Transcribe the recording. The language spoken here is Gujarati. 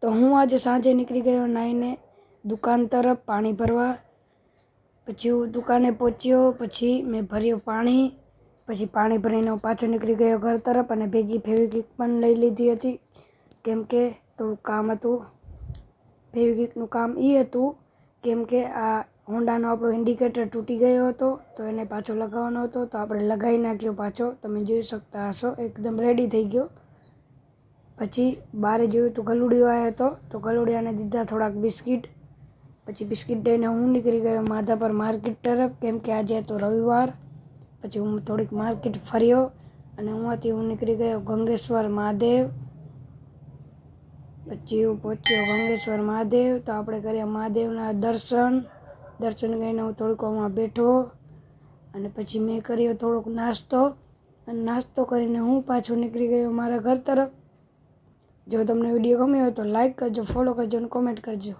તો હું આજે સાંજે નીકળી ગયો નાહીને દુકાન તરફ પાણી ભરવા. પછી હું દુકાને પહોંચ્યો, પછી મેં ભર્યું પાણી. પછી પાણી ભરીને હું પાછો નીકળી ગયો ઘર તરફ અને ભેગી ફેવિક્વિક પણ લઈ લીધી હતી, કેમ કે થોડુંક કામ હતું. ફેવિક્વિકનું કામ એ હતું કેમ કે આ હોન્ડાનો આપણો ઇન્ડિકેટર તૂટી ગયો હતો, તો એને પાછો લગાવવાનો હતો. તો આપણે લગાવી નાખ્યો પાછો, તમે જોઈ શકતા હશો. એકદમ રેડી થઈ ગયો. પછી બહાર જોયું તો ગલુડિયો આવ્યો હતો, તો ગલુડિયાને દીધા થોડાક બિસ્કિટ. પછી બિસ્કિટ લઈને હું નીકળી ગયો માધાપર માર્કેટ તરફ, કેમ કે આજે હતો રવિવાર. પછી હું થોડીક માર્કેટ ફર્યો અને હું નીકળી ગયો ગંગેશ્વર મહાદેવ. પછી હું પહોંચ્યો ગંગેશ્વર મહાદેવ, તો આપણે કર્યા મહાદેવના દર્શન. દર્શન કરીને હું થોડુંક આમાં બેઠો અને પછી મેં કર્યો થોડોક નાસ્તો. અને નાસ્તો કરીને હું પાછો નીકળી ગયો મારા ઘર તરફ. જો તમને વિડીયો ગમ્યો હોય તો લાઈક કરજો, ફોલો કરજો અને કોમેન્ટ કરજો.